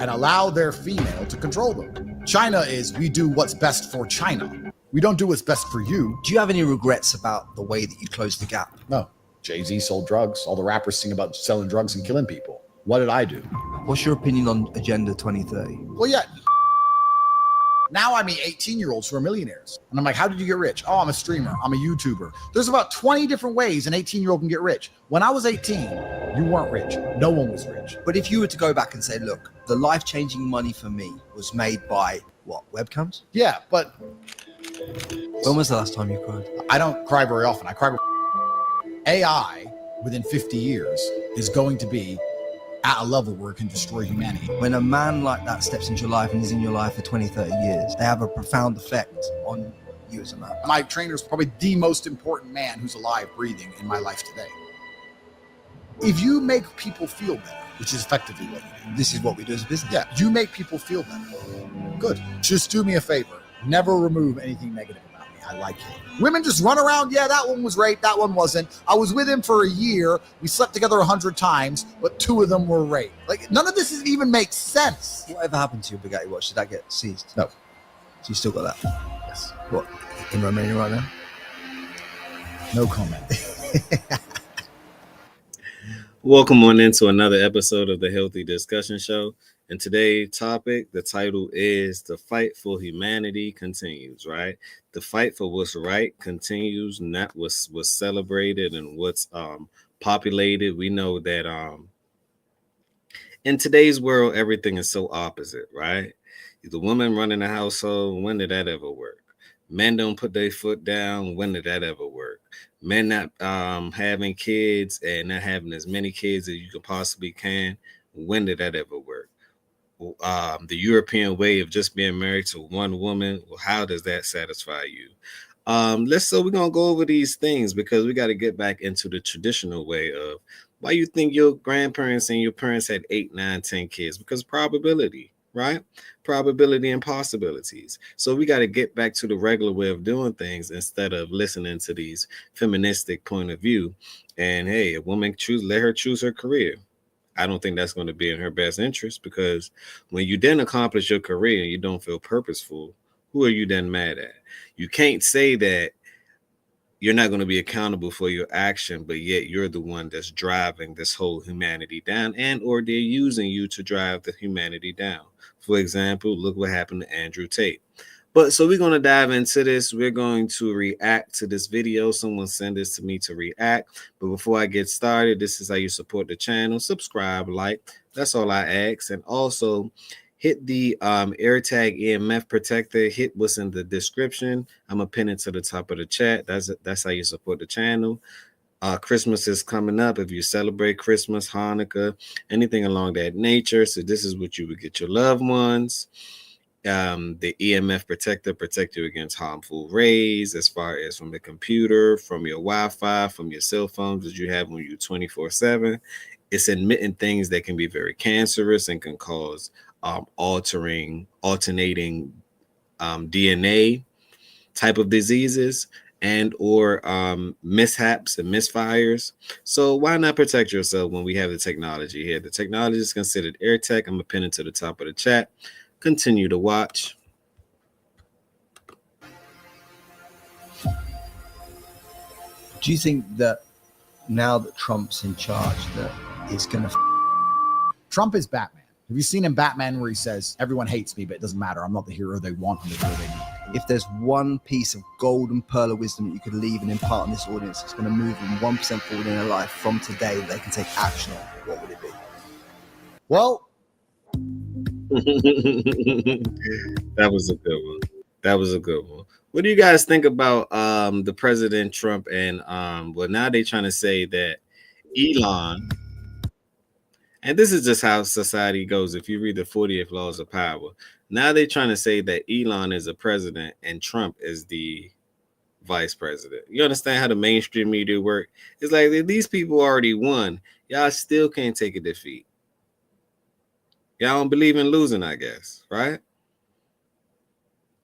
and allow their female to control them. China is, we do what's best for China. We don't do what's best for you. Do you have any regrets about the way that you closed the gap? No. Jay-Z sold drugs. All the rappers sing about selling drugs and killing people. What did I do? What's your opinion on Agenda 2030? Well, yeah. Now I meet 18-year-olds who are millionaires. And I'm like, how did you get rich? Oh, I'm a streamer. I'm a YouTuber. There's about 20 different ways an 18-year-old can get rich. When I was 18, you weren't rich. No one was rich. But if you were to go back and say, look, the life-changing money for me was made by, what, webcams? Yeah, but... When was the last time you cried? I don't cry very often. I cry... AI, within 50 years, is going to be at a level where it can destroy humanity. When a man like that steps into your life and is in your life for 20, 30 years, they have a profound effect on you as a man. My trainer is probably the most important man who's alive, breathing in my life today. If you make people feel better, which is effectively what you do. This is what we do as a business. Yeah, you make people feel better. Good. Just do me a favor. Never remove anything negative about me. I like it. Women just run around. Yeah, that one was rape. That one wasn't. I was with him for a year. We slept together 100 times, but 2 of them were rape. Like, none of this even makes sense. Whatever happened to your Bugatti watch? Did that get seized? No. So you still got that? Yes. What? In Romania right now? No comment. Welcome on into another episode of the Healthy Discussion Show. And today's topic, the title is The Fight for Humanity Continues, right? The fight for what's right continues, not what's celebrated and what's populated. We know that in today's world, everything is so opposite, right? The woman running a household, when did that ever work? Men don't put their foot down, when did that ever work? Men not having kids and not having as many kids as you could possibly can, when did that ever work? The European way of just being married to one woman, well, how does that satisfy you? We're gonna go over these things because we got to get back into the traditional way of why you think your grandparents and your parents had 8, 9, 10 kids, because probability, right? Probability and possibilities. So we got to get back to the regular way of doing things instead of listening to these feministic point of view. And hey, a woman let her choose her career. I don't think that's going to be in her best interest, because when you then accomplish your career and you don't feel purposeful, who are you then mad at? You can't say that you're not going to be accountable for your action, but yet you're the one that's driving this whole humanity down, and or they're using you to drive the humanity down. For example, look what happened to Andrew Tate. But so we're going to dive into this. We're going to react to this video. Someone sent this to me to react. But before I get started, this is how you support the channel. Subscribe, like. That's all I ask. And also hit the AirTag EMF protector. Hit what's in the description. I'm going to pin it to the top of the chat. That's how you support the channel. Christmas is coming up. If you celebrate Christmas, Hanukkah, anything along that nature. So this is what you would get your loved ones. The EMF protector protect you against harmful rays, as far as from the computer, from your Wi-Fi, from your cell phones that you have when you're 24/7. It's emitting things that can be very cancerous and can cause alternating DNA type of diseases and or mishaps and misfires. So why not protect yourself when we have the technology here? The technology is considered AirTag. I'm gonna pin it to the top of the chat. Continue to watch. Do you think that now that Trump's in charge, that it's going to... Trump is Batman. Have you seen in Batman where he says, everyone hates me, but it doesn't matter. I'm not the hero they want. I'm the hero they need. If there's one piece of golden pearl of wisdom that you could leave and impart on this audience, it's going to move them 1% forward in their life from today that they can take action on, what would it be? Well... That was a good one. What do you guys think about the President Trump and well, now they're trying to say that Elon, and this is just how society goes. If you read the 40th laws of power, now they're trying to say that Elon is a president and Trump is the vice president. You understand how the mainstream media work? It's like these people already won. Y'all still can't take a defeat. Y'all don't believe in losing, I guess, right?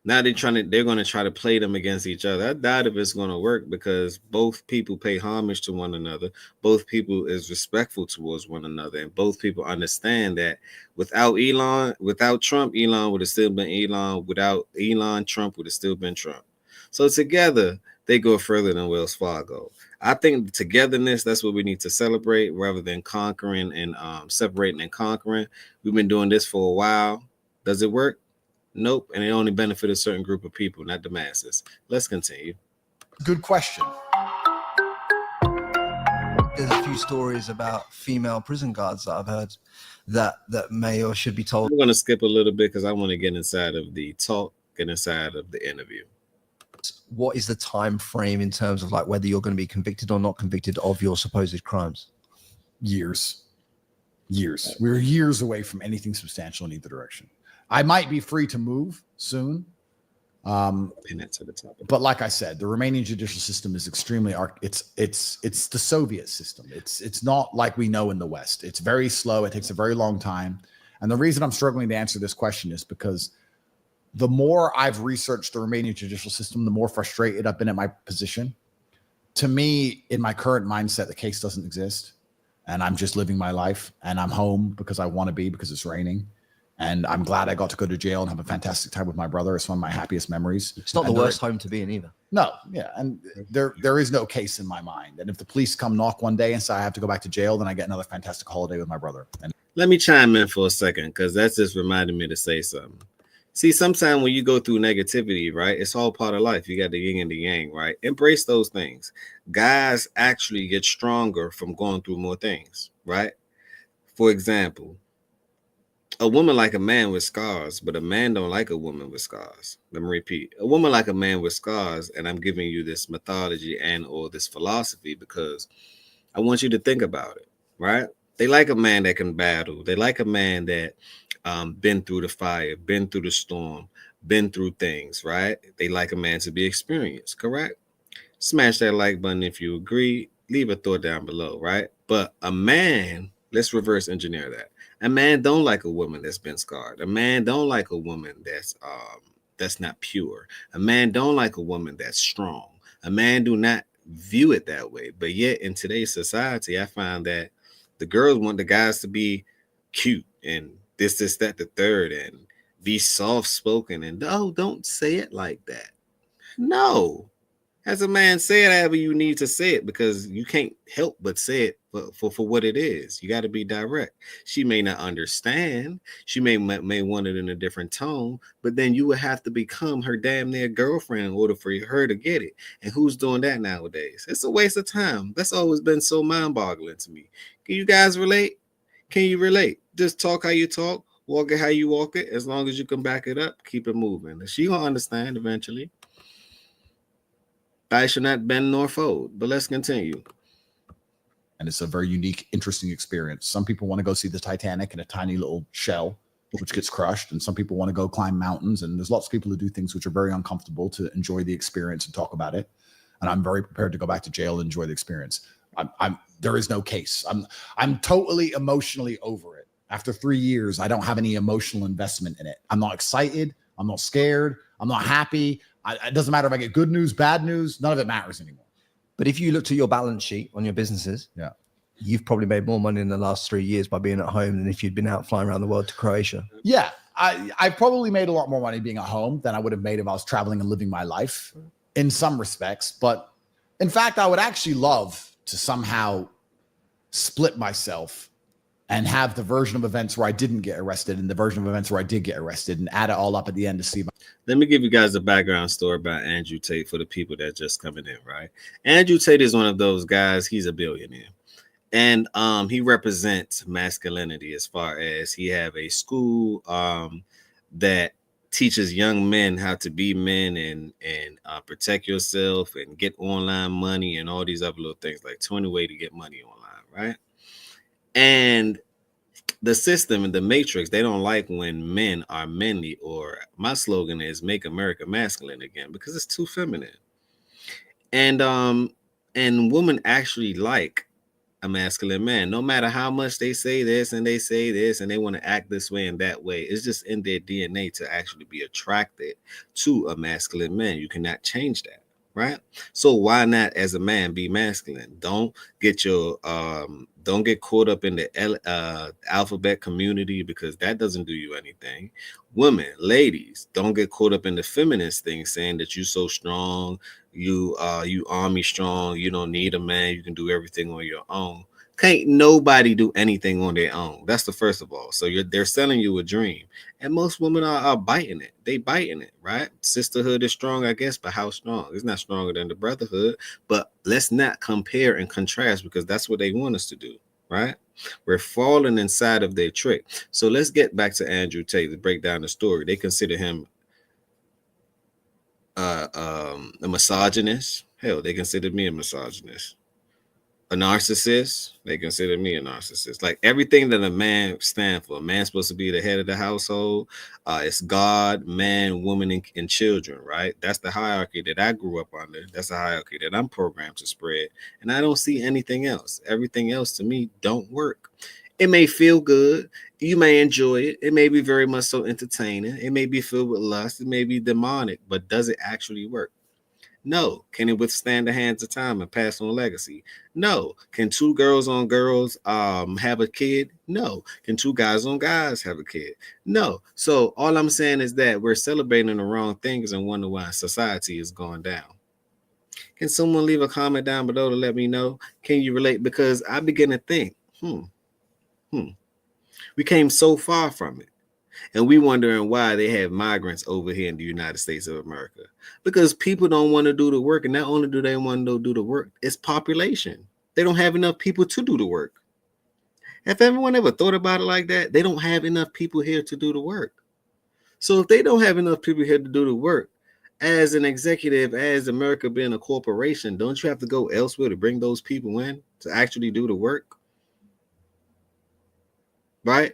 Now they're going to try to play them against each other. I doubt if it's going to work because both people pay homage to one another. Both people is respectful towards one another, and both people understand that without Trump, Elon would have still been Elon. Without Elon, Trump would have still been Trump. So together they go further than Wells Fargo. I think togetherness, that's what we need to celebrate rather than conquering and separating and conquering. We've been doing this for a while. Does it work? Nope. And it only benefit a certain group of people, not the masses. Let's continue. Good question. There's a few stories about female prison guards that I've heard that may or should be told. I'm going to skip a little bit because I want to get inside of the talk, get inside of the interview. What is the time frame in terms of like whether you're going to be convicted or not convicted of your supposed crimes? Years. We're years away from anything substantial in either direction. I might be free to move soon. But like I said, the Romanian judicial system is extremely it's the Soviet system. It's not like we know in the West. It's very slow. It takes a very long time. And the reason I'm struggling to answer this question is because the more I've researched the Romanian judicial system, the more frustrated I've been at my position. To me, in my current mindset, the case doesn't exist. And I'm just living my life. And I'm home because I want to be, because it's raining. And I'm glad I got to go to jail and have a fantastic time with my brother. It's one of my happiest memories. It's not the worst home to be in either. No, yeah. And there is no case in my mind. And if the police come knock one day and say I have to go back to jail, then I get another fantastic holiday with my brother. And let me chime in for a second, because that's just reminded me to say something. See, sometimes when you go through negativity, right, it's all part of life. You got the yin and the yang, right? Embrace those things. Guys actually get stronger from going through more things, right? For example, a woman like a man with scars, but a man don't like a woman with scars. Let me repeat. A woman like a man with scars, and I'm giving you this methodology and or this philosophy because I want you to think about it, right? They like a man that can battle. They like a man that been through the fire, been through the storm, been through things, right? They like a man to be experienced, correct? Smash that like button if you agree. Leave a thought down below, right? But a man, let's reverse engineer that. A man don't like a woman that's been scarred. A man don't like a woman that's not pure. A man don't like a woman that's strong. A man do not view it that way. But yet in today's society, I find that the girls want the guys to be cute and this, that, the third, and be soft-spoken. And no, don't say it like that. No. As a man, say it however you need to say it, because you can't help but say it for what it is. You got to be direct. She may not understand. She may want it in a different tone, but then you would have to become her damn near girlfriend in order for her to get it. And who's doing that nowadays? It's a waste of time. That's always been so mind-boggling to me. Can you guys relate? Can you relate? Just talk how you talk, walk it how you walk it. As long as you can back it up, keep it moving. She gonna understand eventually. I shall not bend nor fold, but let's continue. And it's a very unique, interesting experience. Some people want to go see the Titanic in a tiny little shell, which gets crushed. And some people want to go climb mountains. And there's lots of people who do things which are very uncomfortable to enjoy the experience and talk about it. And I'm very prepared to go back to jail and enjoy the experience. There is no case. I'm totally emotionally over it. After 3 years, I don't have any emotional investment in it. I'm not excited. I'm not scared. I'm not happy. It doesn't matter if I get good news, bad news. None of it matters anymore. But if you looked at your balance sheet on your businesses, yeah, you've probably made more money in the last 3 years by being at home than if you'd been out flying around the world to Croatia. Yeah, I probably made a lot more money being at home than I would have made if I was traveling and living my life in some respects. But in fact, I would actually love to somehow split myself and have the version of events where I didn't get arrested and the version of events where I did get arrested and add it all up at the end to see. Let me give you guys a background story about Andrew Tate for the people that are just coming in, right? Andrew Tate is one of those guys. He's a billionaire. And he represents masculinity as far as he have a school that teaches young men how to be men and protect yourself and get online money and all these other little things, like 20 ways to get money online, right? And the system and the matrix, they don't like when men are manly, or my slogan is make America masculine again, because it's too feminine. And women actually like a masculine man. No matter how much they say this and they say this and they want to act this way and that way, it's just in their DNA to actually be attracted to a masculine man. You cannot change that, right? So why not, as a man, be masculine? Don't get caught up in the alphabet community, because that doesn't do you anything. Women, ladies, don't get caught up in the feminist thing, saying that you're so strong, you army strong, you don't need a man, you can do everything on your own. Can't nobody do anything on their own. That's the first of all. So they're selling you a dream, and most women are biting it. They biting it, right? Sisterhood is strong, I guess, but how strong? It's not stronger than the brotherhood. But let's not compare and contrast, because that's what they want us to do, right? We're falling inside of their trick. So let's get back to Andrew Tate to break down the story. They consider him a misogynist. Hell, they considered me a misogynist. A narcissist. They consider me a narcissist. Like, everything that a man stands for. A man's supposed to be the head of the household. It's God, man, woman, and children, right? That's the hierarchy that I grew up under. That's the hierarchy that I'm programmed to spread. And I don't see anything else. Everything else to me don't work. It may feel good. You may enjoy it. It may be very much so entertaining. It may be filled with lust. It may be demonic. But does it actually work? No. Can it withstand the hands of time and pass on legacy? No. Can two girls on girls have a kid? No. Can two guys on guys have a kid? No. So all I'm saying is that we're celebrating the wrong things and wonder why society is going down. Can someone leave a comment down below to let me know? Can you relate? Because I begin to think, we came so far from it. And we wondering why they have migrants over here in the United States of America. Because people don't want to do the work. And not only do they want to do the work, it's population. They don't have enough people to do the work. Have everyone ever thought about it like that? They don't have enough people here to do the work. So if they don't have enough people here to do the work, as an executive, as America being a corporation, don't you have to go elsewhere to bring those people in to actually do the work? Right?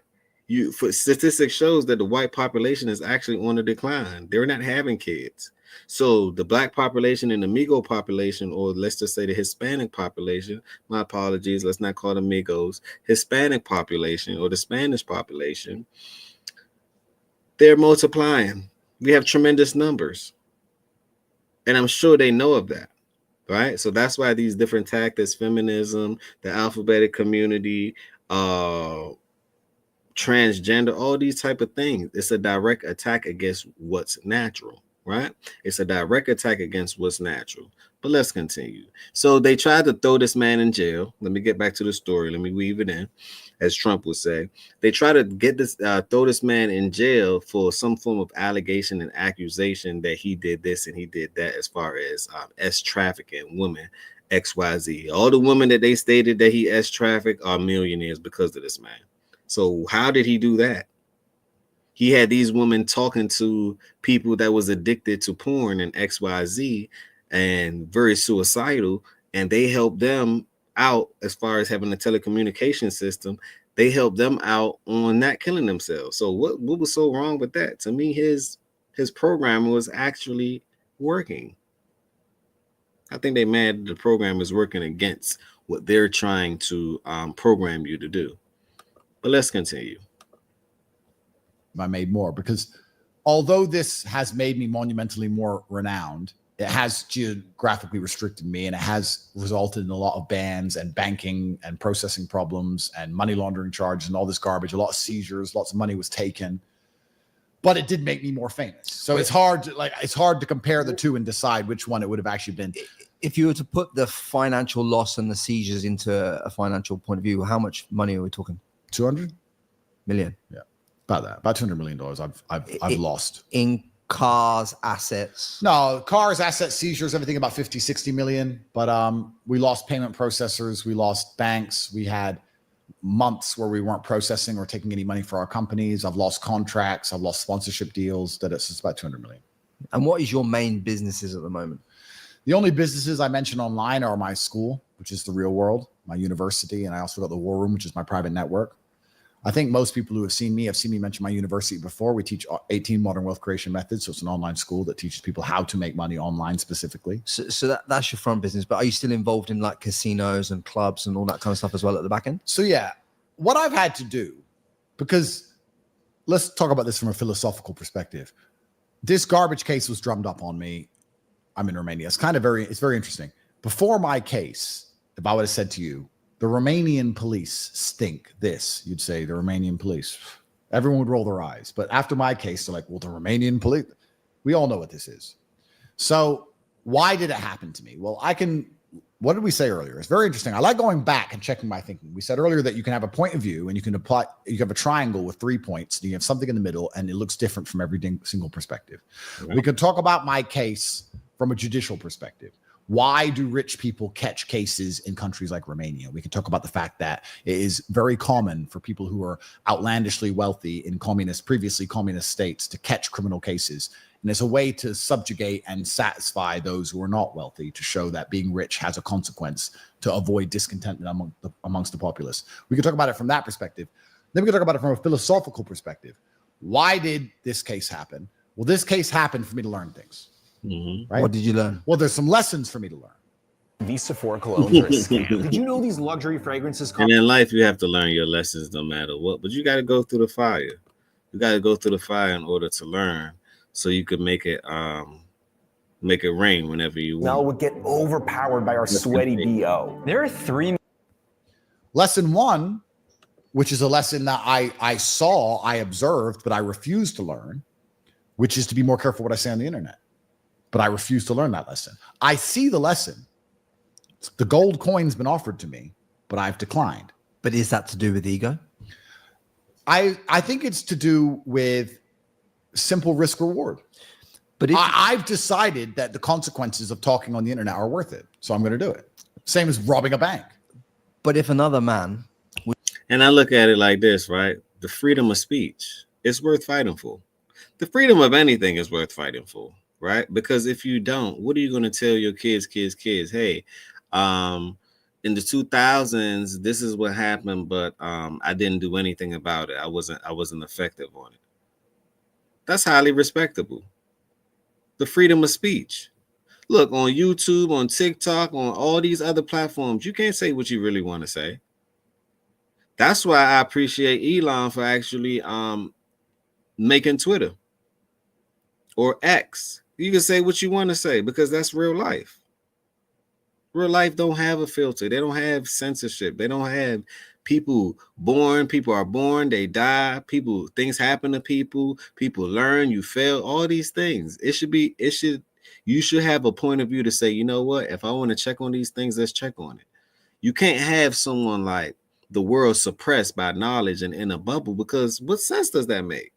For statistics shows that the white population is actually on the decline. They're not having kids. So the black population and the Migo population, or let's just say the Hispanic population, my apologies, let's not call them Migos, Hispanic population or the Spanish population, they're multiplying. We have tremendous numbers. And I'm sure they know of that. Right? So that's why these different tactics, feminism, the alphabetic community, transgender, all these type of things, it's a direct attack against what's natural, right? It's a direct attack against what's natural. But let's continue. So they tried to throw this man in jail. Let me get back to the story. Let me weave it in, as Trump would say. They try to get this, throw this man in jail for some form of allegation and accusation that he did this and he did that, as far as trafficking women, XYZ. All the women that they stated that he trafficked are millionaires because of this man. So how did he do that? He had these women talking to people that was addicted to porn and XYZ and very suicidal, and they helped them out as far as having a telecommunication system. They helped them out on not killing themselves. So what was so wrong with that? To me, his program was actually working. I think they mad the program is working against what they're trying to program you to do. But let's continue. I made more, because although this has made me monumentally more renowned, it has geographically restricted me, and it has resulted in a lot of bans and banking and processing problems and money laundering charges and all this garbage, a lot of seizures, lots of money was taken. But it did make me more famous. So it's hard to compare the two and decide which one it would have actually been. If you were to put the financial loss and the seizures into a financial point of view, how much money are we talking? 200 million. Yeah, about $200 million. I've lost in cars, assets. No, cars, assets, seizures, everything about 50, 60 million. But we lost payment processors. We lost banks. We had months where we weren't processing or taking any money for our companies. I've lost contracts. I've lost sponsorship deals. It's about 200 million. And what is your main businesses at the moment? The only businesses I mention online are my school, which is the real world, my university, and I also got the War Room, which is my private network. I think most people who have seen me mention my university before. We teach 18 modern wealth creation methods. So it's an online school that teaches people how to make money online specifically. So that's your front business, but are you still involved in like casinos and clubs and all that kind of stuff as well at the back end? So yeah, what I've had to do, because let's talk about this from a philosophical perspective. This garbage case was drummed up on me. I'm in Romania. It's very interesting. Before my case, if I would have said to you, the Romanian police stink this, you'd say the Romanian police. Everyone would roll their eyes. But after my case, they're like, well, the Romanian police. We all know what this is. So why did it happen to me? Well, what did we say earlier? It's very interesting. I like going back and checking my thinking. We said earlier that you can have a point of view and you have a triangle with 3 points and you have something in the middle and it looks different from every single perspective. Yeah. We could talk about my case from a judicial perspective. Why do rich people catch cases in countries like Romania? We can talk about the fact that it is very common for people who are outlandishly wealthy in previously communist states to catch criminal cases. And it's a way to subjugate and satisfy those who are not wealthy, to show that being rich has a consequence, to avoid discontentment amongst the populace. We can talk about it from that perspective. Then we can talk about it from a philosophical perspective. Why did this case happen? Well, this case happened for me to learn things. Right? What did you learn? Well, there's some lessons for me to learn. These Sephora colognes are a scam. Did you know these luxury fragrances And in life, you have to learn your lessons no matter what. But you got to go through the fire. You got to go through the fire in order to learn, so you could make it rain whenever you want. Now would get overpowered by our sweaty BO. There are 3. Lesson 1, which is a lesson that I observed, but I refused to learn, which is to be more careful what I say on the internet. But I refuse to learn that lesson. I see the lesson. The gold coin's been offered to me, but I've declined. But is that to do with ego? I think it's to do with simple risk reward. But I've decided that the consequences of talking on the internet are worth it. So I'm going to do it. Same as robbing a bank. But if another man... And I look at it like this, right? The freedom of speech is worth fighting for. The freedom of anything is worth fighting for. Right? Because if you don't, what are you going to tell your kids? Hey, in the 2000s, this is what happened, but I didn't do anything about it. I wasn't effective on it. That's highly respectable. The freedom of speech. Look, on YouTube, on TikTok, on all these other platforms, you can't say what you really want to say. That's why I appreciate Elon for actually making Twitter or X. You can say what you want to say because that's real life. Real life don't have a filter. They don't have censorship. They don't have people born. People are born. They die. Things happen to people. People learn. You fail. All these things. You should have a point of view to say, you know what? If I want to check on these things, let's check on it. You can't have someone like the world suppressed by knowledge and in a bubble, because what sense does that make?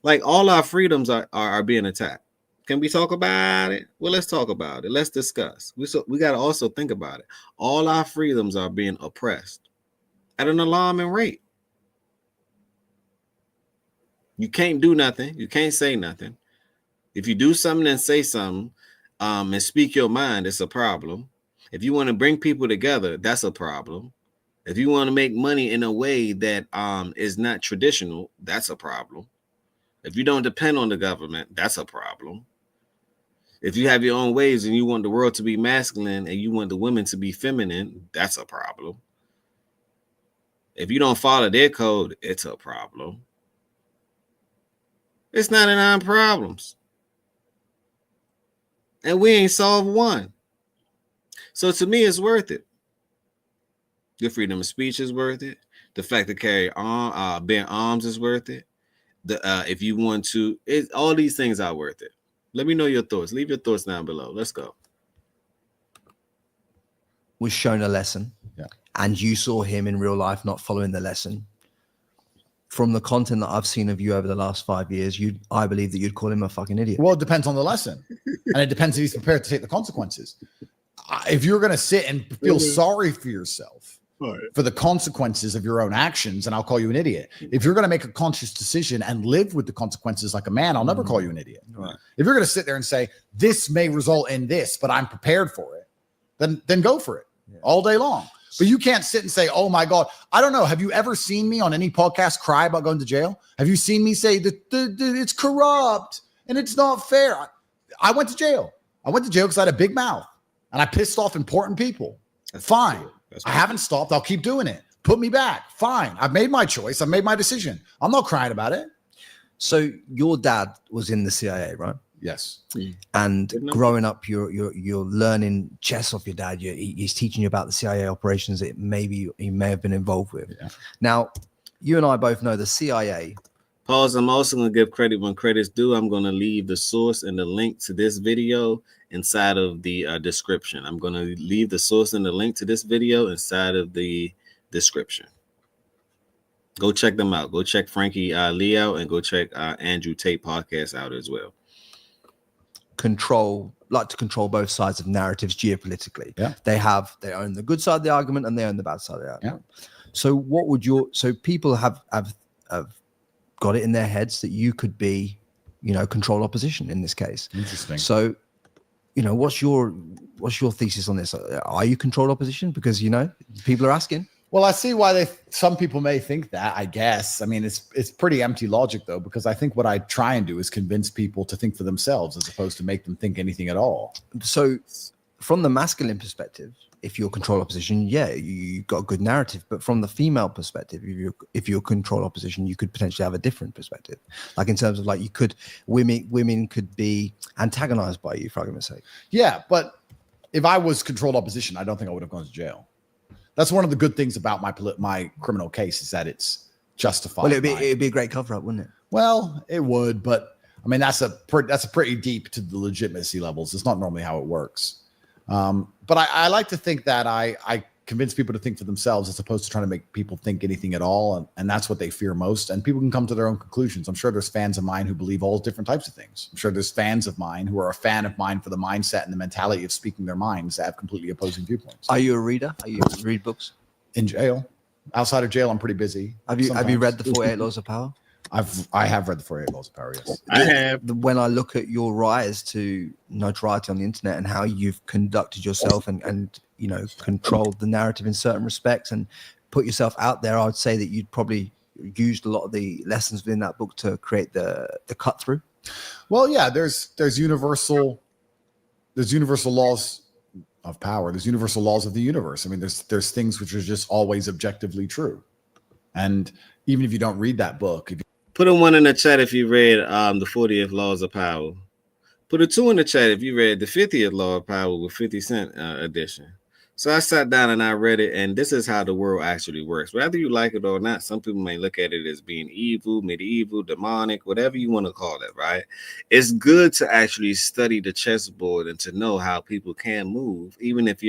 Like, all our freedoms are being attacked. Can we talk about it? Well, let's talk about it. Let's discuss. We got to also think about it. All our freedoms are being oppressed at an alarming rate. You can't do nothing. You can't say nothing. If you do something and say something and speak your mind, it's a problem. If you want to bring people together, that's a problem. If you want to make money in a way that is not traditional, that's a problem. If you don't depend on the government, that's a problem. If you have your own ways and you want the world to be masculine and you want the women to be feminine, that's a problem. If you don't follow their code, it's a problem. It's 99 problems. And we ain't solved one. So to me, it's worth it. The freedom of speech is worth it. The fact to carry on, bear arms is worth it. If you want to, all these things are worth it. Let me know your thoughts. Leave your thoughts down below. Let's go. Was shown a lesson, and you saw him in real life not following the lesson. From the content that I've seen of you over the last 5 years, I believe that you'd call him a fucking idiot. Well, it depends on the lesson, and it depends if he's prepared to take the consequences. If you're going to sit and feel sorry for yourself for the consequences of your own actions, and I'll call you an idiot. If you're going to make a conscious decision and live with the consequences like a man, I'll never call you an idiot. Right. If you're going to sit there and say, this may result in this, but I'm prepared for it, then go for it all day long. But you can't sit and say, oh my God, I don't know. Have you ever seen me on any podcast cry about going to jail? Have you seen me say that it's corrupt and it's not fair? I went to jail. I went to jail because I had a big mouth and I pissed off important people. Fine. I haven't stopped. I'll keep doing it. Put me back. Fine. I've made my choice. I've made my decision. I'm not crying about it. So your dad was in the CIA, right? Yes. And growing up, you're learning chess off your dad. He's teaching you about the CIA operations that maybe he may have been involved with. Yeah. Now, you and I both know the CIA. Pause. I'm also going to give credit when credit's due. I'm going to leave the source and the link to this video inside of the description. I'm going to leave the source and the link to this video inside of the description. Go check them out. Go check Frankie Lee out and go check Andrew Tate podcast out as well. Like to control both sides of narratives geopolitically. Yeah. They own the good side of the argument and they own the bad side of the argument. Yeah. So people have got it in their heads that you could be, control opposition in this case. Interesting. So, what's your thesis on this? Are you control opposition? Because people are asking. Well, I see why some people may think that, I guess. I mean, it's pretty empty logic, though, because I think what I try and do is convince people to think for themselves as opposed to make them think anything at all. So from the masculine perspective, if you're control opposition, you got a good narrative. But from the female perspective, if you're control opposition, you could potentially have a different perspective. Like in terms of women could be antagonized by you, for argument's sake. Yeah, but if I was controlled opposition, I don't think I would have gone to jail. That's one of the good things about my criminal case is that it's justified. Well, it'd be a great cover up, wouldn't it? Well, it would, but I mean that's a pretty deep to the legitimacy levels. It's not normally how it works. But I like to think that I convince people to think for themselves as opposed to trying to make people think anything at all, and that's what they fear most. And people can come to their own conclusions. I'm sure there's fans of mine who believe all different types of things. I'm sure there's fans of mine who are a fan of mine for the mindset and the mentality of speaking their minds that have completely opposing viewpoints. Are you a reader? Are you read books? In jail. Outside of jail, I'm pretty busy. Have you read the 48 Laws of Power? I have read the 48 Laws of Power, yes. I have. When I look at your rise to notoriety on the internet and how you've conducted yourself and controlled the narrative in certain respects and put yourself out there, I would say that you'd probably used a lot of the lessons within that book to create the cut through. Well, yeah, there's universal laws of power. There's universal laws of the universe. I mean, there's things which are just always objectively true. And even if you don't read that book, put a 1 in the chat if you read the 40th Laws of Power. Put a 2 in the chat if you read the 50th Law of Power with 50 Cent edition. So I sat down and I read it, and this is how the world actually works. Whether you like it or not, some people may look at it as being evil, medieval, demonic, whatever you want to call it, right? It's good to actually study the chessboard and to know how people can move, even if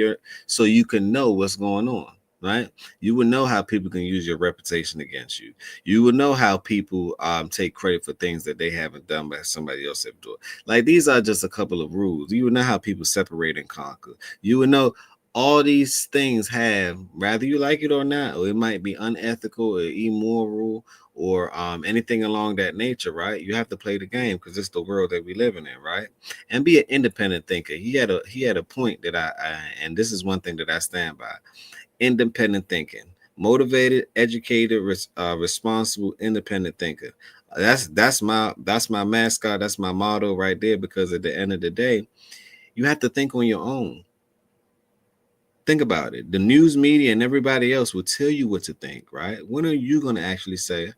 so you can know what's going on. Right? You would know how people can use your reputation against you. You would know how people take credit for things that they haven't done but somebody else have done. Like these are just a couple of rules. You would know how people separate and conquer. You would know all these things have, whether you like it or not, or it might be unethical or immoral or anything along that nature, right? You have to play the game because it's the world that we live in, right? And be an independent thinker. He had a point that and this is one thing that I stand by. Independent thinking, motivated, educated, responsible, independent thinker. That's my mascot. That's my motto right there. Because at the end of the day, you have to think on your own. Think about it. The news media and everybody else will tell you what to think, right? When are you going to actually say,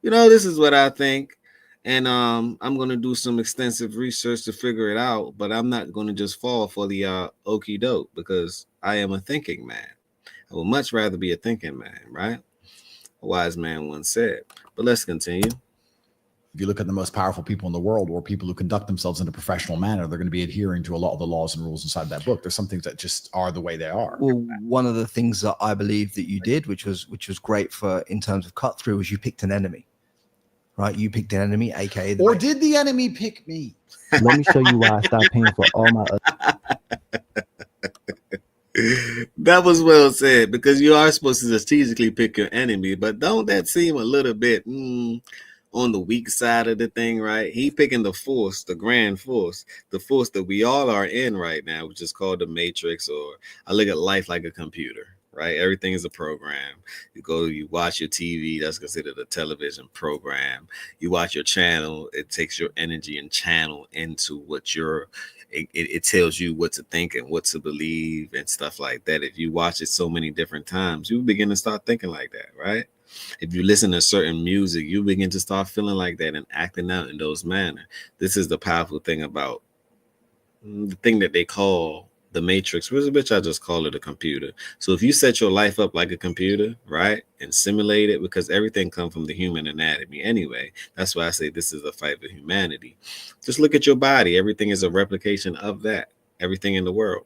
this is what I think, and I'm going to do some extensive research to figure it out, but I'm not going to just fall for the okie doke because I am a thinking man. I would much rather be a thinking man, right? A wise man once said. But let's continue. If you look at the most powerful people in the world or people who conduct themselves in a professional manner, they're going to be adhering to a lot of the laws and rules inside that book. There's some things that just are the way they are. Well, one of the things that I believe that you did, which was great for in terms of cut through, was you picked an enemy, right? You picked an enemy, aka did the enemy pick me? Let me show you why I stopped paying for all my That was well said, because you are supposed to strategically pick your enemy, but don't that seem a little bit on the weak side of the thing, right? He picking the force, the grand force, the force that we all are in right now, which is called the Matrix, or I look at life like a computer, right? Everything is a program. You watch your TV, that's considered a television program. You watch your channel, it takes your energy and channel into what it tells you what to think and what to believe and stuff like that. If you watch it so many different times, you begin to start thinking like that, right? If you listen to certain music, you begin to start feeling like that and acting out in those manners. This is the powerful thing about the thing that they call the Matrix, which I just call it a computer. So if you set your life up like a computer, right, and simulate it, because everything comes from the human anatomy anyway. That's why I say this is a fight for humanity. Just look at your body. Everything is a replication of that. Everything in the world.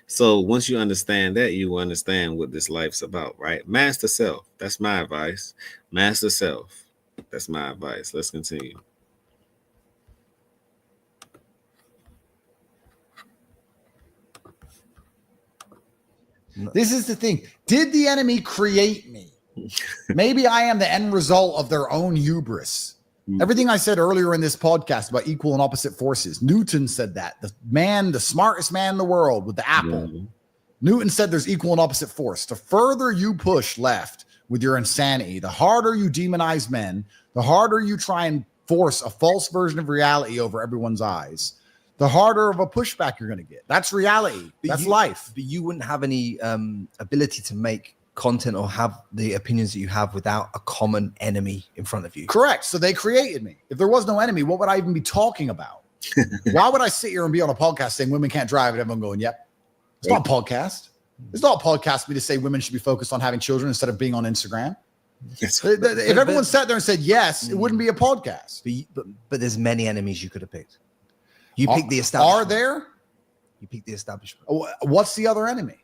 So once you understand that, you understand what this life's about, right? Master self. That's my advice. Master self. That's my advice. Let's continue. This is the thing. Did the enemy create me? Maybe I am the end result of their own hubris. Everything I said earlier in this podcast about equal and opposite forces, Newton said that. The smartest man in the world with the apple. Mhm. Newton said there's equal and opposite force. The further you push left with your insanity, the harder you demonize men, the harder you try and force a false version of reality over everyone's eyes, the harder of a pushback you're going to get. That's reality. That's life. But you wouldn't have any ability to make content or have the opinions that you have without a common enemy in front of you. Correct. So they created me. If there was no enemy, what would I even be talking about? Why would I sit here and be on a podcast saying women can't drive and everyone going, yep? It's not a podcast. It's not a podcast for me to say women should be focused on having children instead of being on Instagram. If everyone sat there and said yes, it wouldn't be a podcast. But there's many enemies you could have picked. You picked the establishment. Are there? You picked the establishment. What's the other enemy?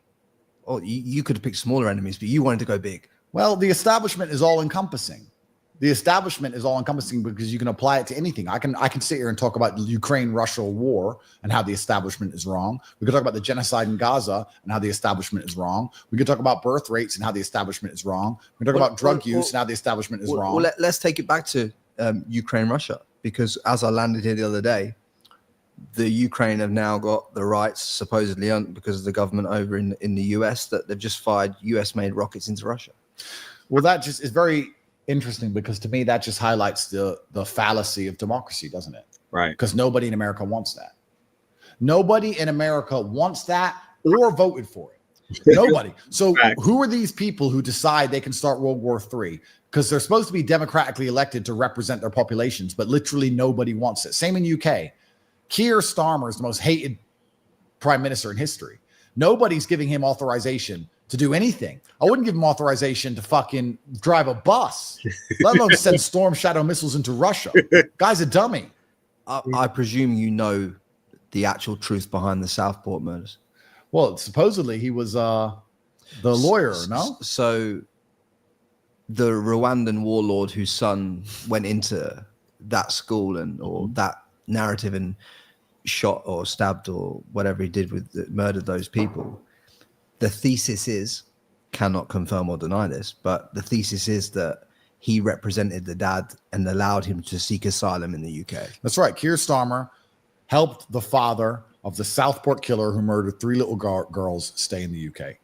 Oh, you could have picked smaller enemies, but you wanted to go big. Well, the establishment is all encompassing. The establishment is all encompassing because you can apply it to anything. I can sit here and talk about the Ukraine-Russia war and how the establishment is wrong. We could talk about the genocide in Gaza and how the establishment is wrong. We could talk about birth rates and how the establishment is wrong. We could talk about drug use and how the establishment is wrong. Well, let's take it back to Ukraine-Russia, because as I landed here the other day, the Ukraine have now got the rights, supposedly, because of the government over in the US, that they've just fired US-made rockets into Russia. Well, that just is very interesting, because to me that just highlights the fallacy of democracy, doesn't it? Right. Because nobody in America wants that. Nobody in America wants that or voted for it. Nobody. So who are these people who decide they can start World War III? Because they're supposed to be democratically elected to represent their populations, but literally nobody wants it. Same in UK. Keir Starmer is the most hated prime minister in history. Nobody's giving him authorization to do anything. I wouldn't give him authorization to fucking drive a bus, let alone send Storm Shadow missiles into Russia. Guy's a dummy. I presume you know the actual truth behind the Southport murders. Well, supposedly he was the lawyer, no? So the Rwandan warlord whose son went into that school or that narrative and shot or stabbed or whatever he did murdered those people. The thesis is, cannot confirm or deny this, but the thesis is that he represented the dad and allowed him to seek asylum in the UK. That's right. Keir Starmer helped the father of the Southport killer who murdered 3 little girls stay in the UK.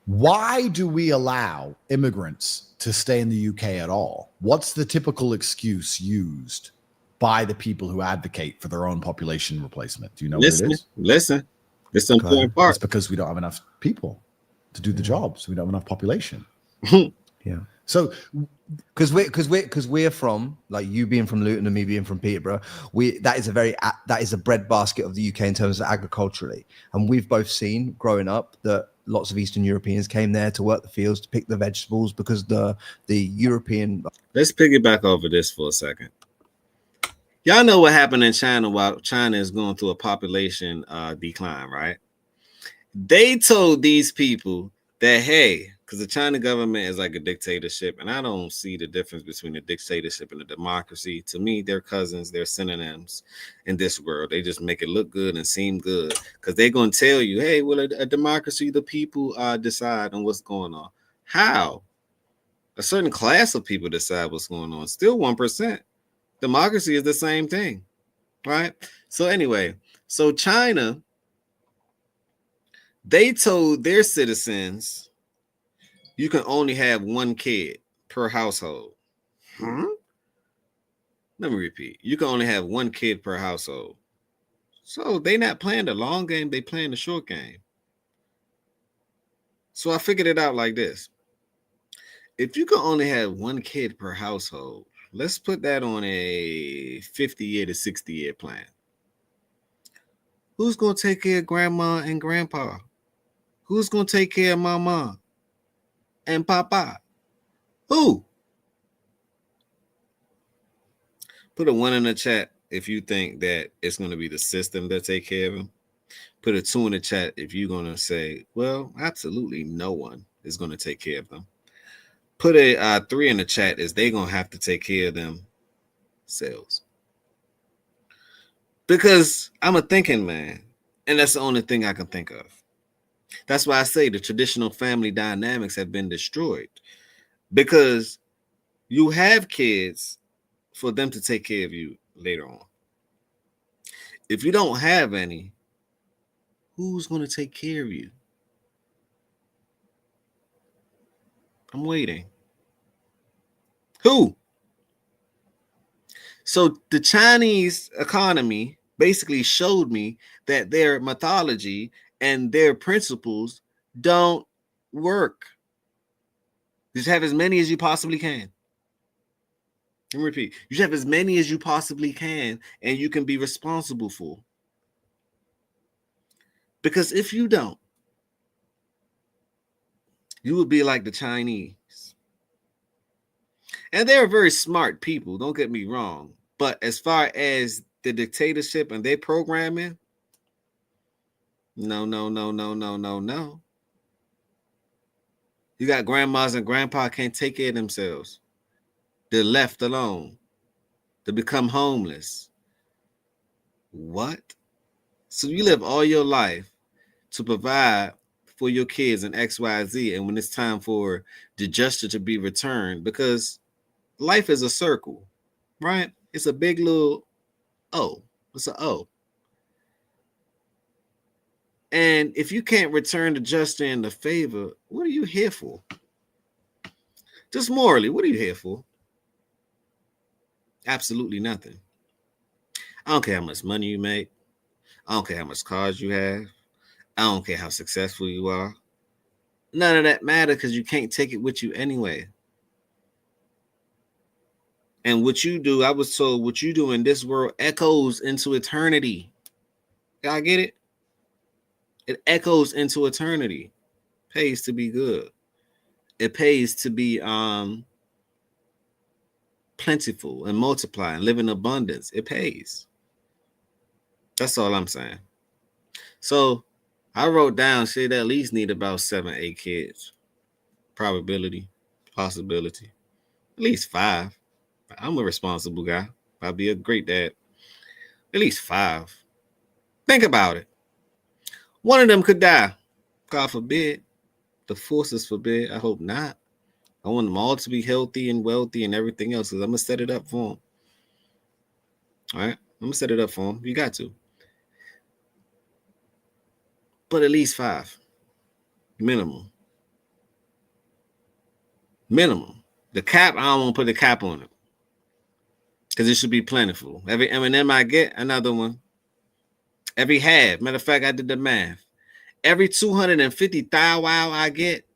Why do we allow immigrants to stay in the UK at all? What's the typical excuse used by the people who advocate for their own population replacement? Do you know what it is? Listen. It's an important part. It's because we don't have enough people to do the job, so we don't have enough population. Yeah. So, because we're from, like you being from Luton and me being from Peterborough, that is a breadbasket of the UK in terms of agriculturally, and we've both seen growing up that lots of Eastern Europeans came there to work the fields, to pick the vegetables, because the European. Let's piggyback over this for a second. Y'all know what happened in China while China is going through a population decline, right? They told these people that, hey, because the China government is like a dictatorship, and I don't see the difference between a dictatorship and a democracy. To me, they're cousins, they're synonyms in this world. They just make it look good and seem good, because they're going to tell you, hey, well, a democracy, the people decide on what's going on. How? A certain class of people decide what's going on. Still 1%. Democracy is the same thing, right? So anyway, so China, they told their citizens you can only have one kid per household. Let me repeat. You can only have one kid per household. So they not playing the long game, they playing the short game. So I figured it out like this. If you can only have one kid per household, let's put that on a 50-year to 60-year plan. Who's going to take care of grandma and grandpa? Who's going to take care of mama and papa? Who? Put a 1 in the chat if you think that it's going to be the system that take care of them. Put a 2 in the chat if you're going to say, well, absolutely no one is going to take care of them. Put a 3 in the chat is they going to have to take care of themselves. Because I'm a thinking man, and that's the only thing I can think of. That's why I say the traditional family dynamics have been destroyed. Because you have kids for them to take care of you later on. If you don't have any, who's going to take care of you? I'm waiting. Who? So the Chinese economy basically showed me that their mythology and their principles don't work. Just have as many as you possibly can. Let me repeat. You should have as many as you possibly can, and you can be responsible for. Because if you don't, you would be like the Chinese. And they're very smart people, don't get me wrong. But as far as the dictatorship and their programming, no. You got grandmas and grandpa can't take care of themselves. They're left alone. They become homeless. What? So you live all your life to provide for your kids and XYZ, and when it's time for the gesture to be returned, because life is a circle, right? It's a big little O. It's an O. And if you can't return the gesture and the favor, what are you here for? Just morally, what are you here for? Absolutely nothing. I don't care how much money you make. I don't care how much cars you have. I don't care how successful you are. None of that matters because you can't take it with you anyway. And what you do, I was told, what you do in this world echoes into eternity. Y'all get it? It echoes into eternity. Pays to be good. It pays to be plentiful and multiply and live in abundance. It pays. That's all I'm saying. So I wrote down, shit, at least need about 7, 8 kids. Probability, possibility. At least 5. I'm a responsible guy. I'll be a great dad. At least 5. Think about it. One of them could die. God forbid. The forces forbid. I hope not. I want them all to be healthy and wealthy and everything else, because I'm going to set it up for them. All right? I'm going to set it up for them. You got to. But at least 5. Minimum. The cap, I don't want to put the cap on it, because it should be plentiful. Every M&M I get, another one. Every half. Matter of fact, I did the math. Every 250 thou wow I get,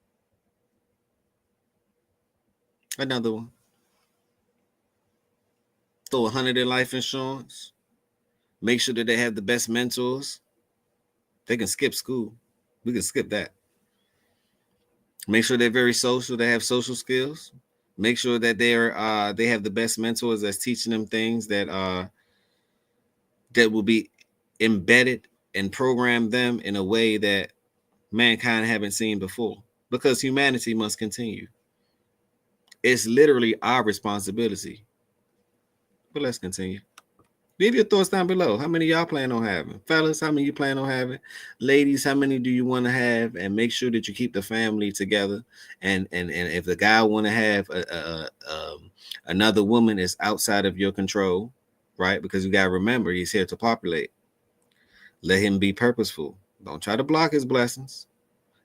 another one. Throw 100 in life insurance. Make sure that they have the best mentors. They can skip school. We can skip that. Make sure they're very social. They have social skills. Make sure that they have the best mentors that's teaching them things that will be embedded and program them in a way that mankind haven't seen before. Because humanity must continue. It's literally our responsibility. But let's continue. Leave your thoughts down below. How many y'all plan on having? Fellas, how many you plan on having? Ladies, how many do you want to have? And make sure that you keep the family together. And if the guy want to have another woman is outside of your control, right? Because you got to remember, he's here to populate. Let him be purposeful. Don't try to block his blessings.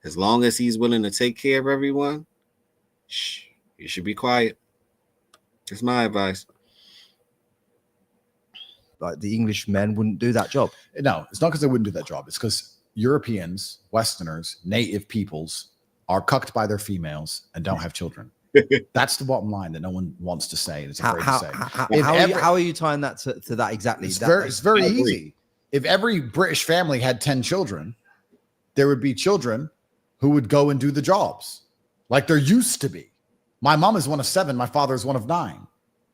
As long as he's willing to take care of everyone, you should be quiet. That's my advice. Like the English men wouldn't do that job. No, it's not because they wouldn't do that job. It's because Europeans, Westerners, native peoples are cucked by their females and don't have children. That's the bottom line that no one wants to say. And it's afraid to say. How are you tying that to that exactly? It's very easy. If every British family had 10 children, there would be children who would go and do the jobs like there used to be. My mom is one of 7. My father is one of 9.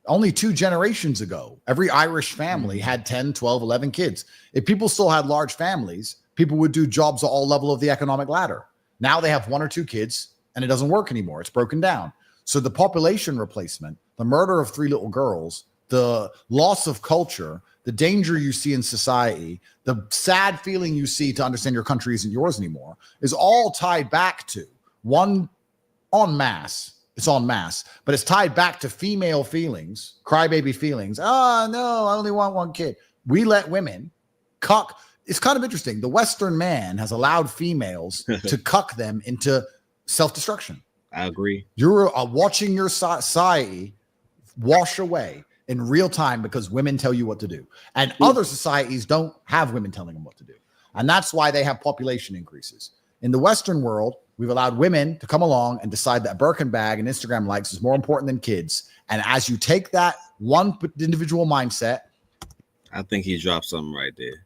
Only 2 generations ago, every Irish family had 10, 12, 11 kids. If people still had large families, people would do jobs at all levels of the economic ladder. Now they have 1 or 2 kids and it doesn't work anymore. It's broken down. So the population replacement, the murder of 3 little girls, the loss of culture, the danger you see in society, the sad feeling you see to understand your country isn't yours anymore, is all tied back to one en masse. It's en masse, but it's tied back to female feelings, crybaby feelings. Oh, no, I only want 1 kid. We let women cuck. It's kind of interesting. The Western man has allowed females to cuck them into self-destruction. I agree. You're watching your society wash away in real time because women tell you what to do. And other societies don't have women telling them what to do. And that's why they have population increases. In the Western world, we've allowed women to come along and decide that a Birkin bag and Instagram likes is more important than kids. And as you take that one individual mindset, I think he dropped something right there.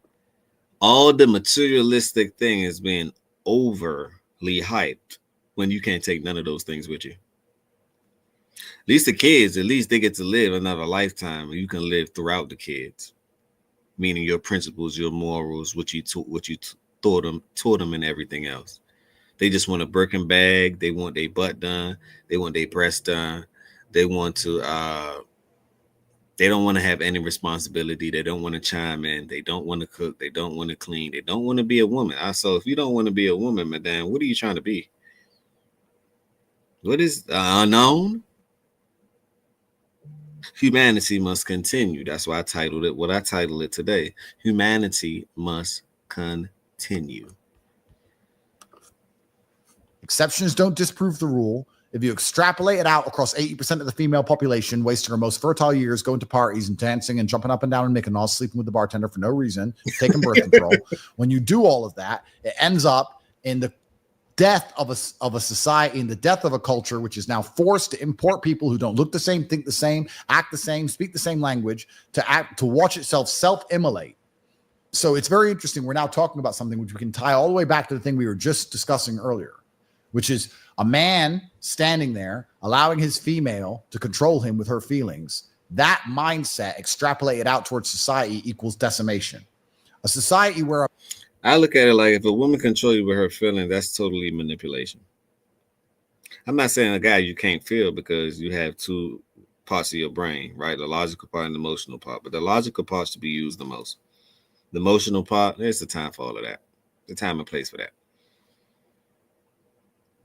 All the materialistic thing is being overly hyped when you can't take none of those things with you. At least the kids, they get to live another lifetime, and you can live throughout the kids. Meaning your principles, your morals, what you taught them, and everything else. They just want a Birkin bag. They want their butt done. They want their breasts done. They want to. They don't want to have any responsibility. They don't want to chime in. They don't want to cook. They don't want to clean. They don't want to be a woman. So if you don't want to be a woman, madam, what are you trying to be? What is unknown? Humanity must continue. That's why I titled it what I titled it today. Humanity must continue. Exceptions don't disprove the rule. If you extrapolate it out across 80% of the female population, wasting her most fertile years going to parties and dancing and jumping up and down in Mykonos, sleeping with the bartender for no reason, taking birth control. When you do all of that, it ends up in the death of a society, in the death of a culture, which is now forced to import people who don't look the same, think the same, act the same, speak the same language, to watch itself self-immolate. So it's very interesting. We're now talking about something which we can tie all the way back to the thing we were just discussing earlier, which is a man standing there allowing his female to control him with her feelings. That mindset extrapolated out towards society equals decimation. A society where I look at it like if a woman controls you with her feeling, that's totally manipulation. I'm not saying a guy you can't feel because you have 2 parts of your brain, right? The logical part and the emotional part. But the logical part should be used the most. The emotional part, there's the time for all of that. The time and place for that.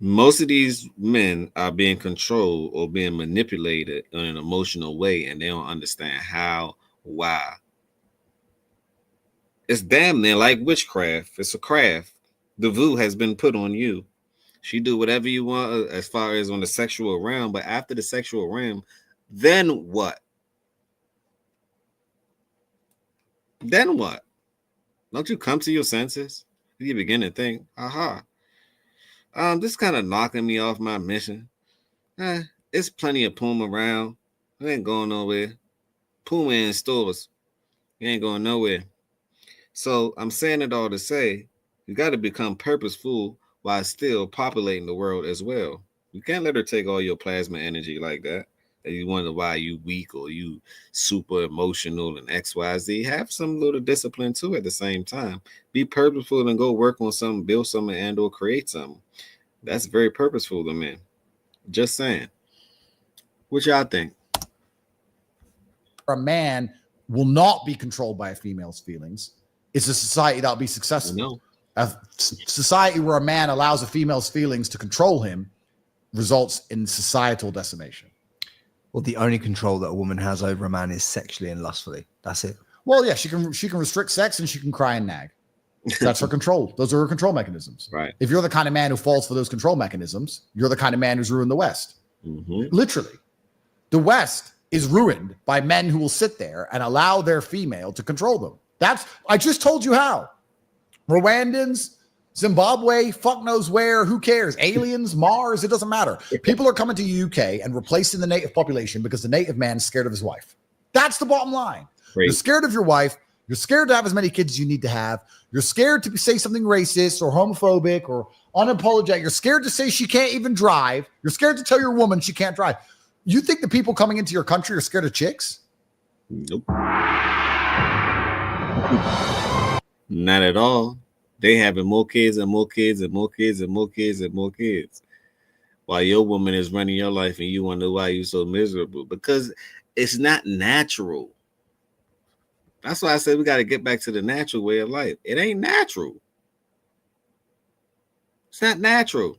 Most of these men are being controlled or being manipulated in an emotional way, and they don't understand how, why. It's damn near like witchcraft. It's a craft. The voodoo has been put on you. She do whatever you want as far as on the sexual realm, but after the sexual realm, then what? Then what? Don't you come to your senses? You begin to think, aha. This kind of knocking me off my mission. It's plenty of Puma around. I ain't going nowhere. Puma in stores. You ain't going nowhere. So I'm saying it all to say, you got to become purposeful while still populating the world as well. You can't let her take all your plasma energy like that. And you wonder why you weak or you super emotional and XYZ. Have some little discipline too at the same time. Be purposeful and go work on something, build something, and or create something. That's very purposeful to men. Just saying. What y'all think? a man will not be controlled by a female's feelings is a society that will be successful. No. A society where a man allows a female's feelings to control him results in societal decimation. Well, the only control that a woman has over a man is sexually and lustfully. That's it. Well, yeah, she can restrict sex and she can cry and nag. That's her control. Those are her control mechanisms. Right. If you're the kind of man who falls for those control mechanisms, you're the kind of man who's ruined the West. Mm-hmm. Literally. The West is ruined by men who will sit there and allow their female to control them. I just told you how. Rwandans, Zimbabwe, fuck knows where, who cares? Aliens, Mars, it doesn't matter. People are coming to the UK and replacing the native population because the native man is scared of his wife. That's the bottom line. Great. You're scared of your wife. You're scared to have as many kids as you need to have. You're scared to say something racist or homophobic or unapologetic. You're scared to say she can't even drive. You're scared to tell your woman she can't drive. You think the people coming into your country are scared of chicks? Nope. Not at all. They having more kids and more kids and more kids and more kids and more kids. While your woman is running your life and you wonder why you're so miserable. Because it's not natural. That's why I said we got to get back to the natural way of life. It ain't natural. It's not natural.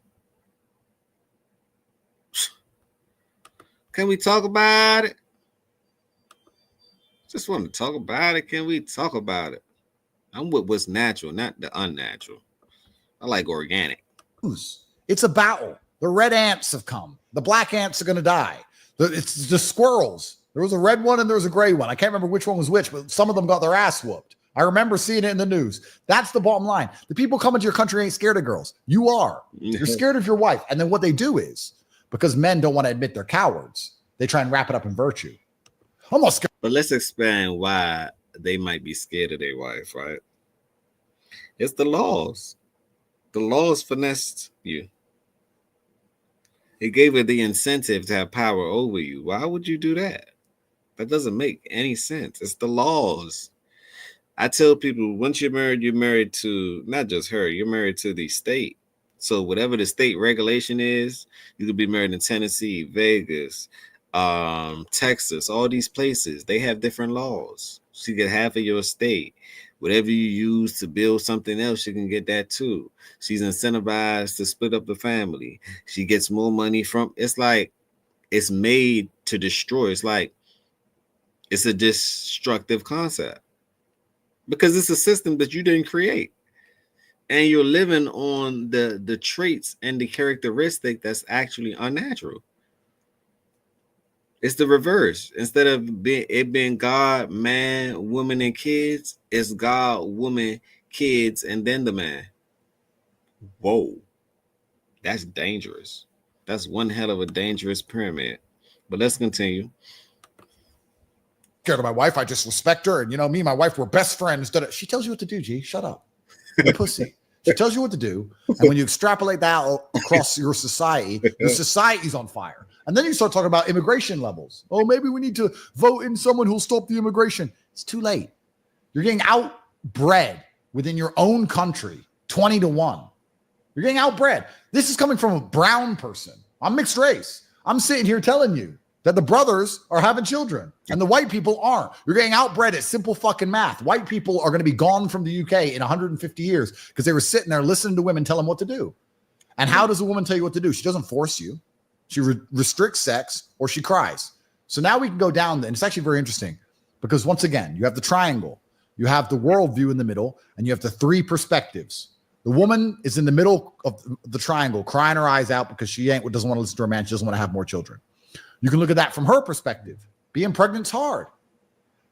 Can we talk about it? Just want to talk about it. Can we talk about it? I'm with what's natural, not the unnatural. I like organic. It's a battle. The red ants have come. The black ants are going to die. It's the squirrels. There was a red one and there was a gray one. I can't remember which one was which, but some of them got their ass whooped. I remember seeing it in the news. That's the bottom line. The people coming to your country ain't scared of girls. You are. You're scared of your wife. And then what they do is, because men don't want to admit they're cowards, they try and wrap it up in virtue. Almost scared. But let's expand why they might be scared of their wife, right? It's the laws. The laws finessed you. It gave her the incentive to have power over you. Why would you do that? That doesn't make any sense. It's the laws. I tell people, once you're married to not just her, you're married to the state. So whatever the state regulation is, you could be married in Tennessee, Vegas, Texas, all these places. They have different laws. So you get half of your estate. Whatever you use to build something else, you can get that too. She's incentivized to split up the family. She gets more money from. It's like it's made to destroy. It's like it's a destructive concept because it's a system that you didn't create, and you're living on the traits and the characteristic that's actually unnatural. It's the reverse. Instead of being God, man, woman, and kids, it's God, woman, kids, and then the man. Whoa. That's dangerous. That's one hell of a dangerous pyramid. But let's continue. Scared of my wife. I just respect her. And me and my wife were best friends. She tells you what to do, G. Shut up. You're a pussy. She tells you what to do. And when you extrapolate that across your society's on fire. And then you start talking about immigration levels. Oh, maybe we need to vote in someone who'll stop the immigration. It's too late. You're getting outbred within your own country, 20-1. You're getting outbred. This is coming from a brown person. I'm mixed race. I'm sitting here telling you that the brothers are having children and the white people aren't. You're getting outbred at simple fucking math. White people are going to be gone from the UK in 150 years because they were sitting there listening to women tell them what to do. And how does a woman tell you what to do? She doesn't force you. She restricts sex or she cries. So now we can go down, and it's actually very interesting because once again, you have the triangle, you have the worldview in the middle, and you have the three perspectives. The woman is in the middle of the triangle, crying her eyes out because she doesn't want to listen to her man. She doesn't want to have more children. You can look at that from her perspective. Being pregnant's hard.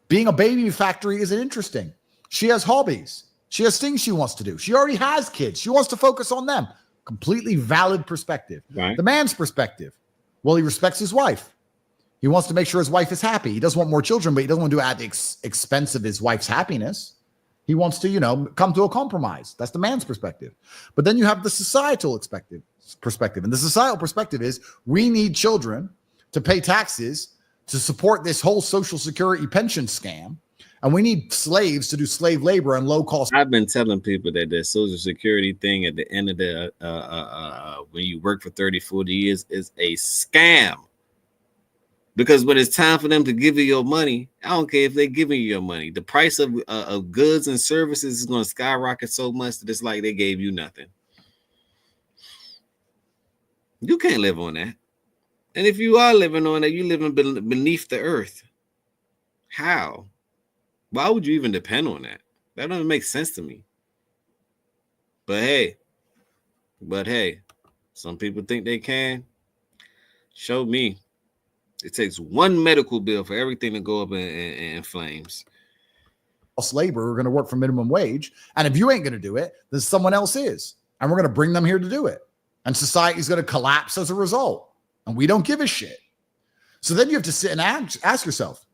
Being a baby factory isn't interesting. She has hobbies. She has things she wants to do. She already has kids. She wants to focus on them. Completely valid perspective. Right. The man's perspective. Well, he respects his wife. He wants to make sure his wife is happy. He doesn't want more children, but he doesn't want to do it at the expense of his wife's happiness. He wants to, come to a compromise. That's the man's perspective. But then you have the societal perspective. And the societal perspective is we need children to pay taxes to support this whole Social Security pension scam. And we need slaves to do slave labor and low cost. I've been telling people that the Social Security thing at the end of the when you work for 30, 40 years is a scam. Because when it's time for them to give you your money, I don't care if they're giving you your money. The price of goods and services is going to skyrocket so much that it's like they gave you nothing. You can't live on that. And if you are living on that, you're living beneath the earth. How? Why would you even depend on that? That doesn't make sense to me. But hey, some people think they can. Show me. It takes one medical bill for everything to go up in flames. Labor are going to work for minimum wage. And if you ain't going to do it, then someone else is. And we're going to bring them here to do it. And society is going to collapse as a result. And we don't give a shit. So then you have to sit and ask yourself,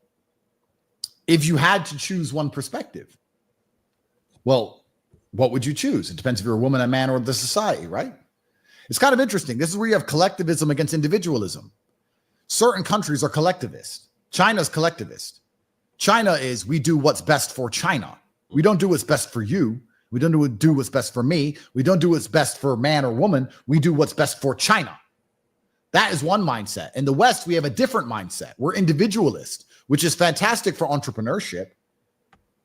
if you had to choose one perspective, well, what would you choose? It depends if you're a woman, a man, or the society, right? It's kind of interesting. This is where you have collectivism against individualism. Certain countries are collectivist. China's collectivist. China is, we do what's best for China. We don't do what's best for you. We don't do what's best for me. We don't do what's best for man or woman. We do what's best for China. That is one mindset. In the West, we have a different mindset. We're individualist, which is fantastic for entrepreneurship.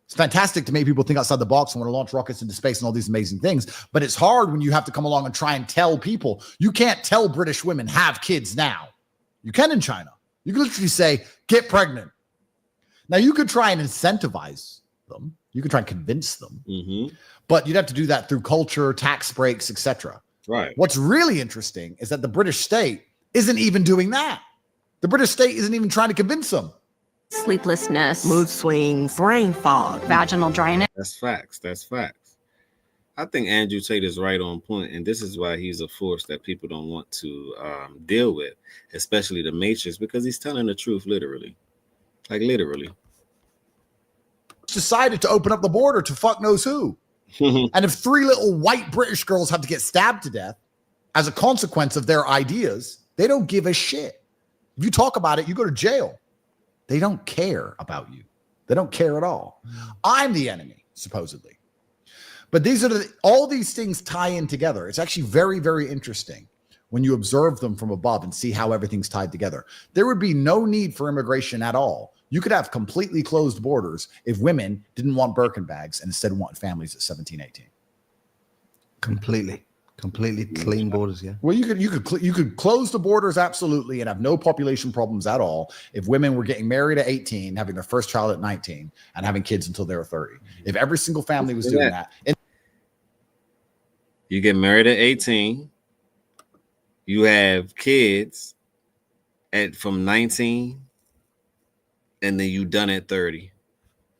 It's fantastic to make people think outside the box and want to launch rockets into space and all these amazing things. But it's hard when you have to come along and try and tell people. You can't tell British women, have kids now. You can in China. You can literally say, get pregnant. Now, you could try and incentivize them. You could try and convince them. Mm-hmm. But you'd have to do that through culture, tax breaks, etc. Right. What's really interesting is that the British state isn't even doing that. The British state isn't even trying to convince them. Sleeplessness, mood swings, brain fog, vaginal dryness. That's facts. That's facts. I think Andrew Tate is right on point, and this is why he's a force that people don't want to deal with, especially the Matrix, because he's telling the truth literally. Like literally. Decided to open up the border to fuck knows who. And if 3 little white British girls have to get stabbed to death as a consequence of their ideas, they don't give a shit. If you talk about it, you go to jail. They don't care about you. They don't care at all. I'm the enemy, supposedly. But these are all these things tie in together. It's actually very, very interesting when you observe them from above and see how everything's tied together. There would be no need for immigration at all. You could have completely closed borders if women didn't want Birkin bags and instead want families at 17, 18. Completely clean borders. Yeah. Well, you could close the borders absolutely and have no population problems at all if women were getting married at 18, having their first child at 19, and having kids until they were 30. If every single family was doing that. You get married at 18. You have kids from 19, and then you done at 30.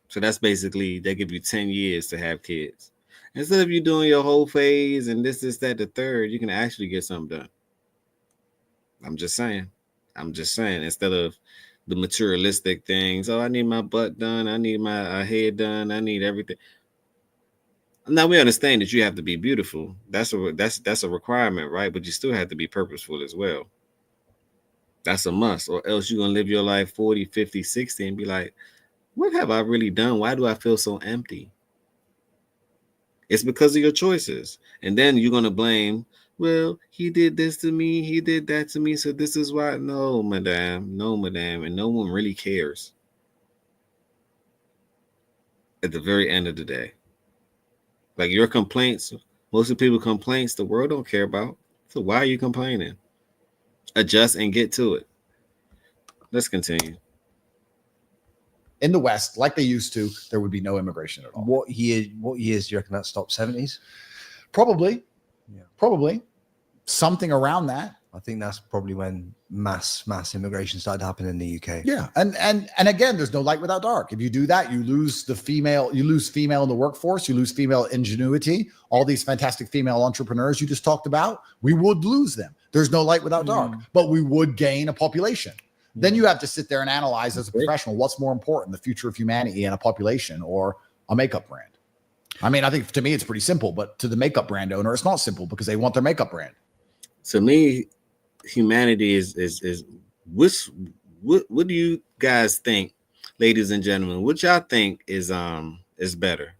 So that's basically, they give you 10 years to have kids. Instead of you doing your whole phase and this, that, the third, you can actually get something done. I'm just saying. Instead of the materialistic things, oh, I need my butt done, I need my head done, I need everything. Now we understand that you have to be beautiful. That's a requirement, right? But you still have to be purposeful as well. That's a must, or else you're gonna live your life 40, 50, 60 and be like, what have I really done? Why do I feel so empty? It's because of your choices. And then you're gonna blame, well, he did this to me, he did that to me, so this is why. No, madam, and no one really cares at the very end of the day. Like your complaints, most of the people's complaints, the world don't care about. So why are you complaining? Adjust and get to it. Let's continue. In the West, like they used to, there would be no immigration at all. What years do you reckon that stopped? 70s? Probably. Yeah. Probably. Something around that. I think that's probably when mass immigration started happening in the UK. Yeah. And again, there's no light without dark. If you do that, you lose female in the workforce, you lose female ingenuity, all these fantastic female entrepreneurs you just talked about, we would lose them. There's no light without dark, but we would gain a population. Then you have to sit there and analyze as a professional, what's more important, the future of humanity and a population or a makeup brand? I mean, I think to me, it's pretty simple, but to the makeup brand owner, it's not simple because they want their makeup brand. To me, humanity is what do you guys think, ladies and gentlemen? What y'all think is better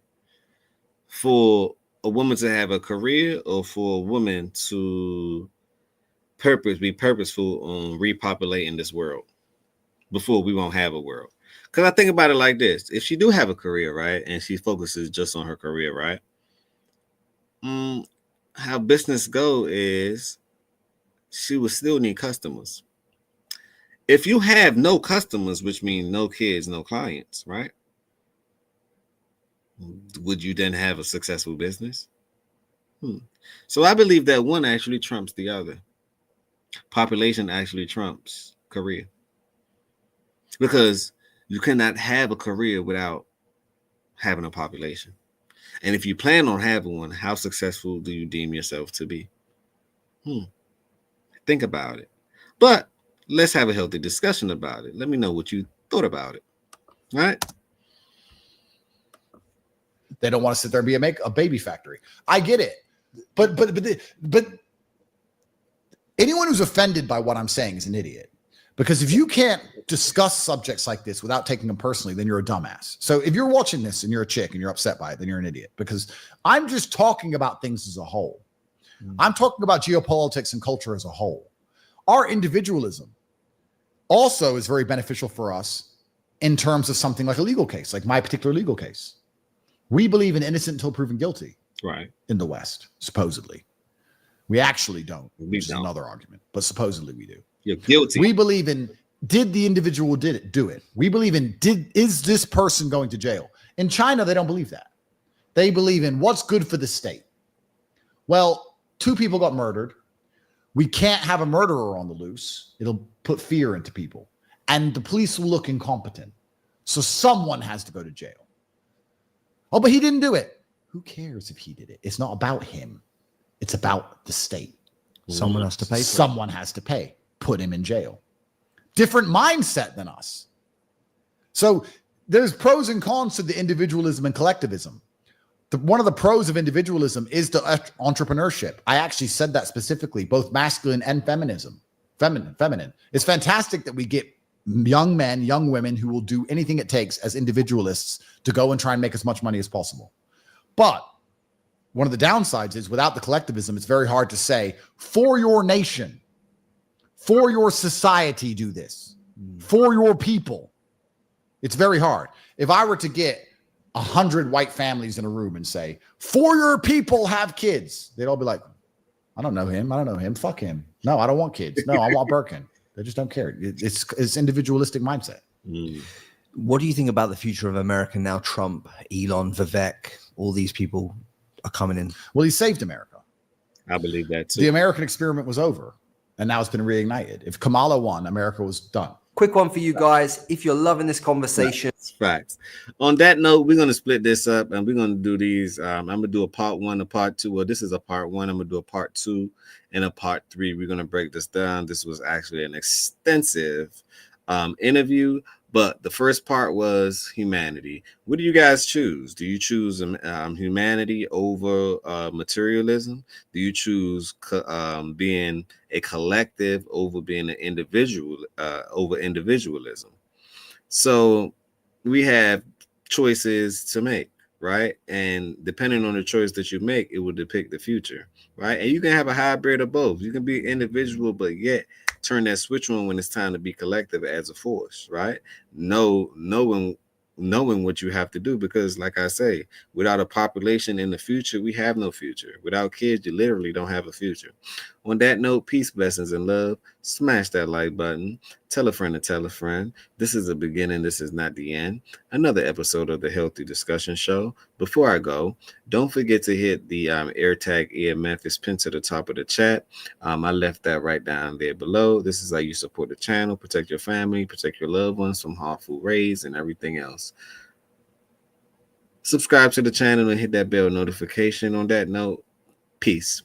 for a woman to have a career or for a woman to be purposeful on repopulating this world? before we won't have a world. Because I think about it like this: if she do have a career, right, and she focuses just on her career, right, how business go is she will still need customers. If you have no customers, which means no kids, no clients, right? Would you then have a successful business? So I believe that one actually trumps the other. Population actually trumps career. Because you cannot have a career without having a population. And if you plan on having one, how successful do you deem yourself to be? Think about it. But let's have a healthy discussion about it. Let me know what you thought about it. All right? They don't want to sit there and be a baby factory. I get it. But anyone who's offended by what I'm saying is an idiot. Because if you can't discuss subjects like this without taking them personally, then you're a dumbass. So if you're watching this and you're a chick and you're upset by it, then you're an idiot. Because I'm just talking about things as a whole. I'm talking about geopolitics and culture as a whole. Our individualism also is very beneficial for us in terms of something like a legal case, like my particular legal case. We believe in innocent until proven guilty, right? In the West, supposedly. We actually don't, which is don't. Another argument, but supposedly we do. You're guilty. We believe in, did the individual do it? We believe in, is this person going to jail? In China, they don't believe that. They believe in what's good for the state. Well, 2 people got murdered. We can't have a murderer on the loose. It'll put fear into people. And the police will look incompetent. So someone has to go to jail. Oh, but he didn't do it. Who cares if he did it? It's not about him. It's about the state. Someone has to pay for it. Someone has to pay. Put him in jail. Different mindset than us. So there's pros and cons to the individualism and collectivism. One of the pros of individualism is the entrepreneurship. I actually said that specifically, both masculine and feminine. It's fantastic that we get young men, young women who will do anything it takes as individualists to go and try and make as much money as possible. But one of the downsides is without the collectivism, it's very hard to say, for your nation, for your society, do this. For your people. It's very hard. If I were to get 100 white families in a room and say, for your people, have kids, they'd all be like, I don't know him. Fuck him. No, I don't want kids. No, I want Birkin. They just don't care. It's individualistic mindset. What do you think about the future of America now? Trump, Elon, Vivek, all these people are coming in. Well, he saved America. I believe that too. The American experiment was over, and now it's been reignited. If Kamala won, America was done. Quick one for you guys. If you're loving this conversation. Facts. On that note, we're going to split this up and we're going to do these. I'm going to do a part 1, a part 2. Well, this is a part 1. I'm going to do a part 2 and a part 3. We're going to break this down. This was actually an extensive interview, but the first part was humanity. What do you guys choose? Do you choose humanity over materialism? Do you choose being a collective over being an individual over individualism? So we have choices to make, right? And depending on the choice that you make, it will depict the future, right? And you can have a hybrid of both. You can be individual, but yet turn that switch on when it's time to be collective as a force, right? Knowing what you have to do, because like I say, without a population in the future, we have no future. Without kids, you literally don't have a future. On that note, peace, blessings, and love. Smash that like button. Tell a friend to tell a friend. This is the beginning. This is not the end. Another episode of the Healthy Discussion Show. Before I go, don't forget to hit the AirTag EMF. It's pinned to the top of the chat. I left that right down there below. This is how you support the channel, protect your family, protect your loved ones from harmful rays and everything else. Subscribe to the channel and hit that bell notification. On that note, peace.